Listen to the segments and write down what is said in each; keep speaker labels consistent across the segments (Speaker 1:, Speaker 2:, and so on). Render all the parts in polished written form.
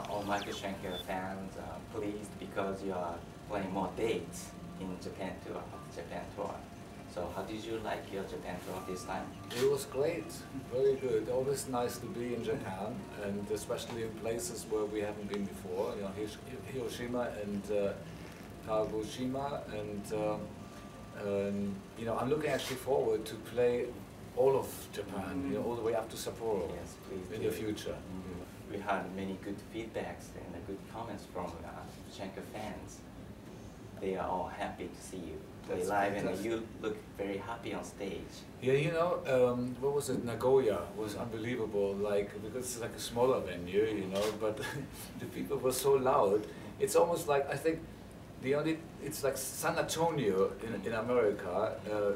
Speaker 1: All Michael Schenker fans pleased because you are playing more dates in Japan tour. So how did you like your Japan tour this time?
Speaker 2: It was great, very good. Always nice to be in Japan, and especially in places where we haven't been before. You know, Hiroshima and Kagoshima, and you know, I'm looking actually forward to play all of Japan, you know, all the way up to Sapporo in the future.
Speaker 1: We had many good feedbacks and good comments from Schenker fans. They are all happy to see you play live, and you look very happy on stage.
Speaker 2: Yeah, you know, what was it? Nagoya was unbelievable. Like, because it's like a smaller venue, you know, but the people were so loud. It's almost like, I think, it's like San Antonio in America.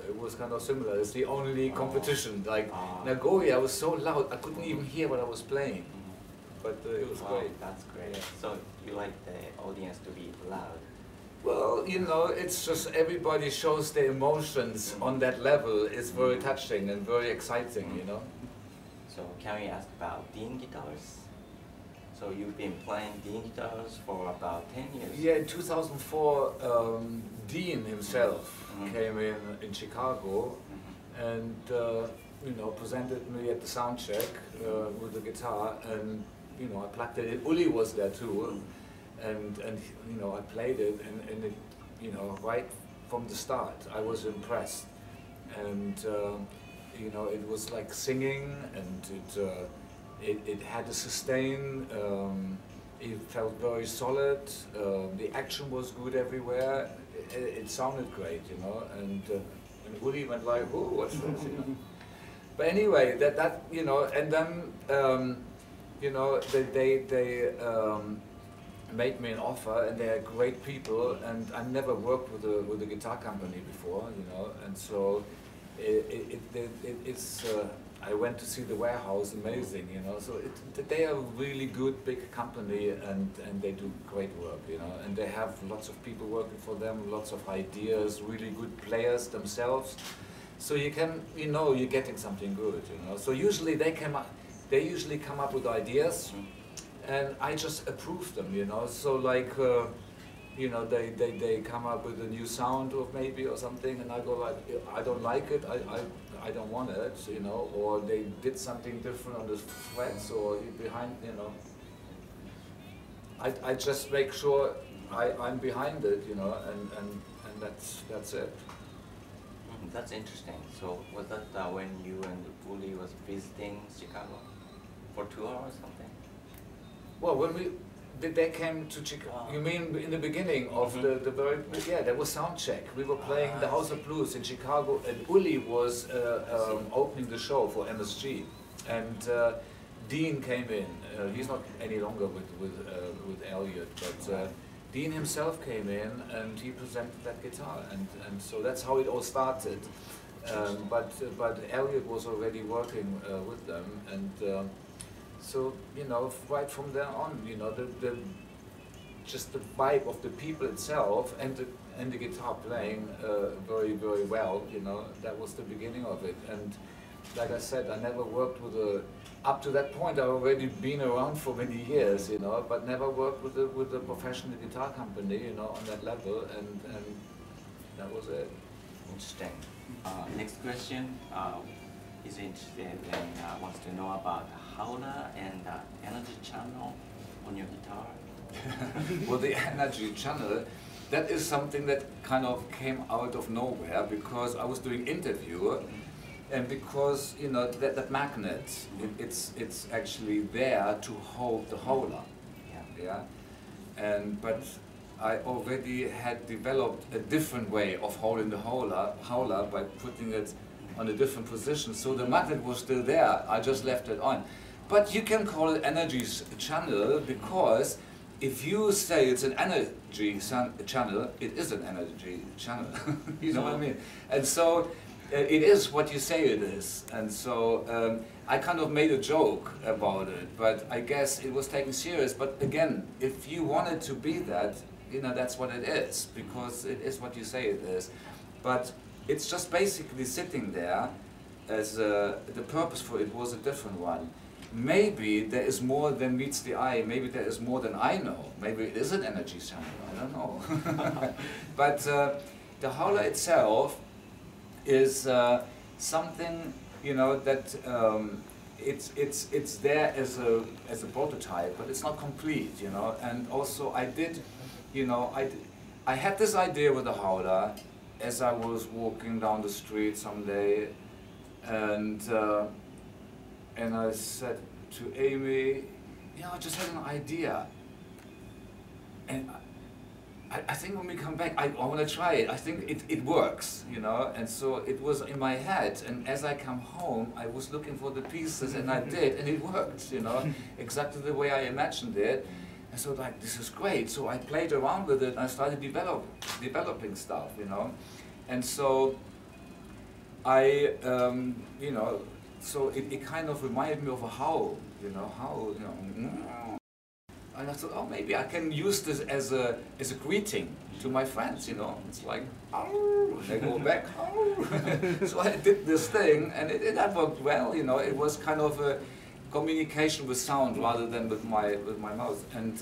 Speaker 2: It was kind of similar. It's the only competition. Like Nagoya was so loud, I couldn't even hear what I was playing. But it was great.
Speaker 1: That's great. Yeah. So you like the audience to be loud?
Speaker 2: Well, you know, it's just everybody shows their emotions on that level. It's very touching and very exciting, you know.
Speaker 1: So can we ask about Dean guitars? So you've been playing Dean guitars for about 10 years?
Speaker 2: Yeah, in 2004, Dean himself came in Chicago and you know, presented me at the sound check with the guitar, and you know, I plugged it in. Uli was there too, and you know, I played it, and it, you know, right from the start, I was impressed, and you know, it was like singing, and it had a sustain. It felt very solid. The action was good everywhere. It sounded great, you know, and Uli went like, "Oh, what's this?" You know. But anyway, that you know, and then you know, they made me an offer, and they are great people, and I never worked with a guitar company before, you know, and so it's. I went to see the warehouse, amazing, you know. So they are a really good big company, and they do great work, you know. And they have lots of people working for them, lots of ideas, really good players themselves. So you can, you know, you're getting something good, you know. So usually they usually come up with ideas, and I just approve them, you know. So like, you know, they come up with a new sound or maybe or something, and I go like, I don't like it, I don't want it, you know. Or they did something different on the frets or behind, you know. I just make sure I'm behind it, you know, and that's it.
Speaker 1: That's interesting. So was that when you and Uli was visiting Chicago for 2 hours or something?
Speaker 2: Well, when they came to Chicago, you mean in the beginning of the very, yeah, there was sound check. We were playing the House of Blues in Chicago, and Uli was opening the show for MSG, and Dean came in. He's not any longer with Elliot, but Dean himself came in and he presented that guitar, and so that's how it all started. But Elliot was already working with them, and so you know, right from there on, you know, just the vibe of the people itself and the guitar playing very well, you know, that was the beginning of it. And like I said, I never worked with a. Up to that point, I've already been around for many years, you know, but never worked with a professional guitar company, you know, on that level, and that was it.
Speaker 1: Interesting. Next question is interested and wants to know about the howler and the energy channel on your guitar.
Speaker 2: Well, the energy channel, that is something that kind of came out of nowhere because I was doing interview. And because, you know, that magnet, it's actually there to hold the howler, yeah. But I already had developed a different way of holding the howler by putting it on a different position. So the magnet was still there. I just left it on. But you can call it energy channel because if you say it's an energy channel, it is an energy channel. You know what I mean? And so. It is what you say it is, and so I kind of made a joke about it, but I guess it was taken serious. But again, if you want it to be that, you know, that's what it is, because it is what you say it is. But it's just basically sitting there as the purpose for it was a different one. maybe there is more than meets the eye, maybe there is more than I know, maybe it is an energy channel, I don't know. But the howler itself is something, you know, that it's there as a prototype, but it's not complete, you know. And also I did, you know, I had this idea with the howler as I was walking down the street someday, and I said to Amy, you know, I just had an idea, and I think when we come back, I want to try it. I think it works, you know. And so it was in my head, and as I come home, I was looking for the pieces, and I did, and it worked, you know, exactly the way I imagined it. And so like, this is great. So I played around with it, and I started developing stuff, you know. And so I, you know, so it kind of reminded me of a howl, you know, howl, you know. And I thought, oh, maybe I can use this as a greeting to my friends, you know. It's like, oh, and they go back, oh. So I did this thing, and that worked well, you know. It was kind of a communication with sound rather than with my mouth, and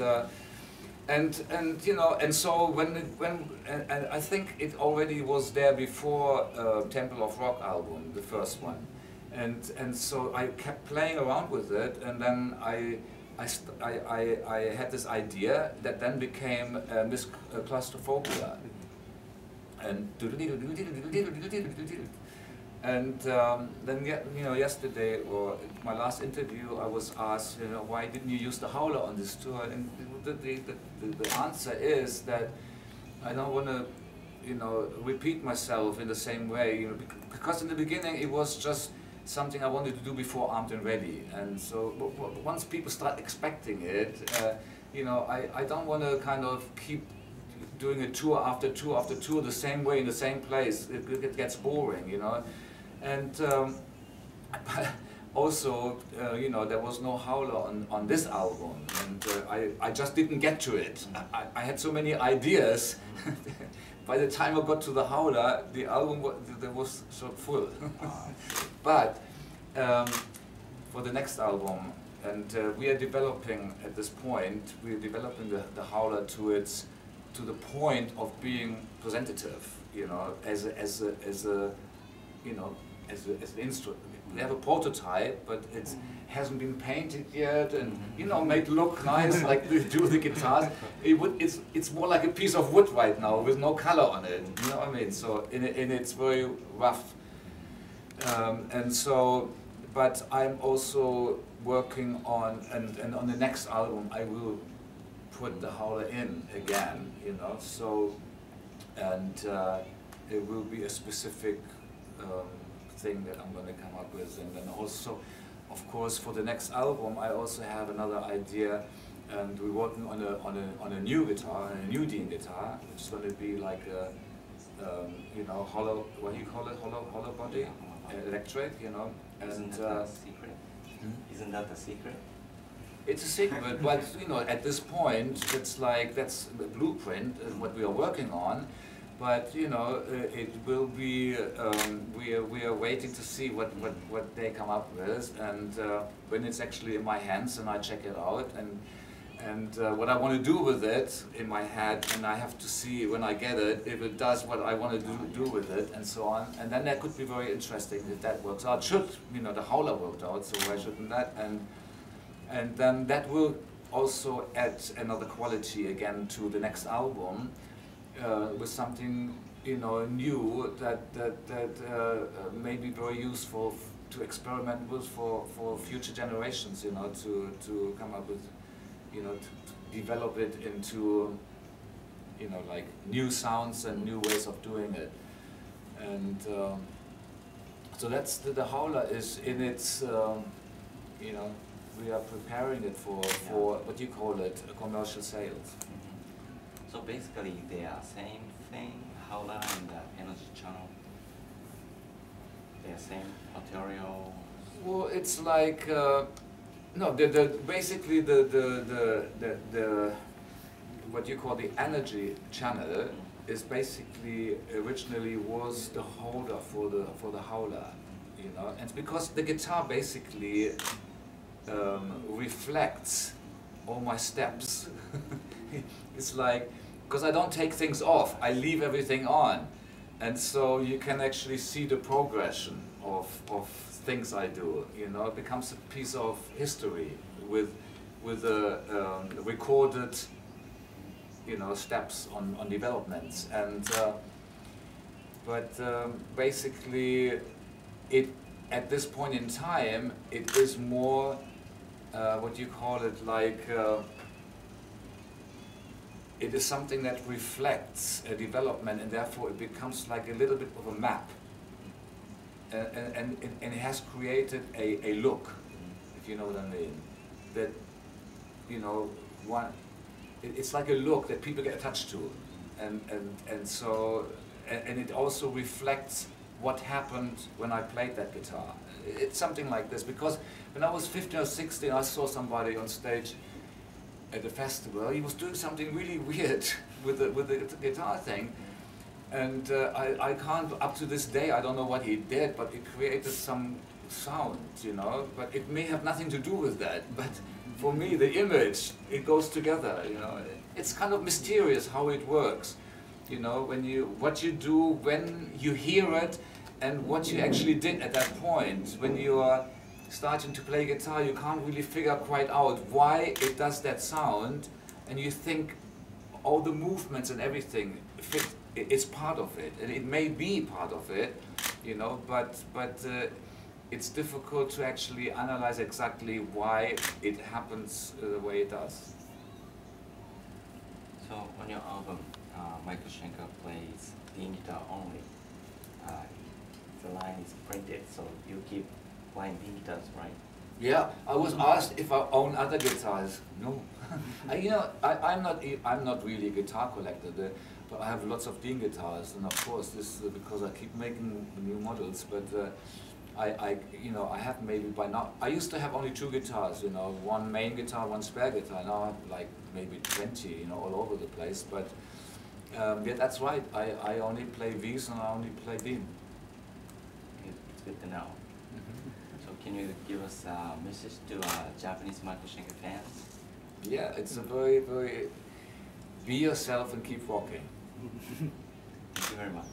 Speaker 2: you know, and so and I think it already was there before Temple of Rock album, the first one, and so I kept playing around with it, and then I had this idea that then became Miss Claustrophobia, and then, you know, yesterday or my last interview, I was asked, you know, why didn't you use the howler on this tour? And the answer is that I don't want to, you know, repeat myself in the same way, you know, because in the beginning it was just something I wanted to do before Armed and Ready, and so once people start expecting it, you know, I don't want to kind of keep doing a tour after tour after tour the same way in the same place. It gets boring, you know. And also, you know, there was no howler on this album, and I just didn't get to it. I had so many ideas. By the time I got to the howler, the album was so full. But for the next album, and we are developing at this point, we're developing the howler to the point of being presentative, you know, as a you know, as an instrument. We have a prototype, but it hasn't been painted yet, and you know, made look nice like they do the guitars. It's more like a piece of wood right now with no color on it. You know what I mean? So it's very rough, and so. But I'm also working on, and on the next album I will put the howler in again, you know. So, and it will be a specific thing that I'm going to come up with, and then also, of course, for the next album, I also have another idea, and we're working on a new guitar, a new Dean guitar, which is going to be like a, you know, hollow, what do you call it, hollow body, electric, you know, and
Speaker 1: isn't that a secret? Isn't that a secret?
Speaker 2: It's a secret, but you know, at this point, it's like that's the blueprint, what we are working on. But you know, it will be. We are waiting to see what they come up with, and when it's actually in my hands, and I check it out, and what I want to do with it in my head, and I have to see when I get it if it does what I want to do with it, and so on. And then that could be very interesting if that works out. Should, you know, the howler worked out, so why shouldn't that? And then that will also add another quality again to the next album. With something, you know, new that may be very useful to experiment with for future generations, you know, to come up with, you know, to develop it into, you know, like new sounds and new ways of doing it. And so that's the howler is in its, you know, we are preparing it for what do you call it, commercial sales.
Speaker 1: So basically, they are same thing, howler and the energy channel. They are same material.
Speaker 2: Well, it's like no, basically the what you call the energy channel is basically originally was the holder for the howler, you know, and it's because the guitar basically reflects all my steps. It's like, because I don't take things off, I leave everything on. And so you can actually see the progression of things I do. You know, it becomes a piece of history with recorded, you know, steps on developments. And basically, at this point in time, it is more what you call it, like it is something that reflects a development, and therefore it becomes like a little bit of a map. And it has created a look, if you know what I mean. That, you know, it's like a look that people get attached to, and it also reflects what happened when I played that guitar. It's something like this, because when I was 15 or 16, I saw somebody on stage at a festival. He was doing something really weird with the guitar thing, and I can't, up to this day, I don't know what he did, but it created some sound, you know, but it may have nothing to do with that, but for me, the image, it goes together, you know. It's kind of mysterious how it works, you know, what you do when you hear it, and what you actually did at that point. When you are starting to play guitar, you can't really figure quite out why it does that sound, and you think all the movements and everything fit, it's part of it, and it may be part of it, you know, but it's difficult to actually analyze exactly why it happens the way it does.
Speaker 1: So on your album, Michael Schenker plays the guitar only. The line is printed, so you keep playing the guitars, right?
Speaker 2: Yeah, I was asked if I own other guitars. No, you know, I'm not really a guitar collector, but I have lots of Dean guitars, and of course this because I keep making new models. But you know, I have maybe by now. I used to have only 2 guitars, you know, one main guitar, one spare guitar. Now I have like maybe 20, you know, all over the place. But yeah, that's right. I only play V's and I only play Dean.
Speaker 1: It's good to know. So can you give us a message to Japanese Michael Schenker fans?
Speaker 2: Yeah, it's a very, very, be yourself and keep walking.
Speaker 1: Thank you very much.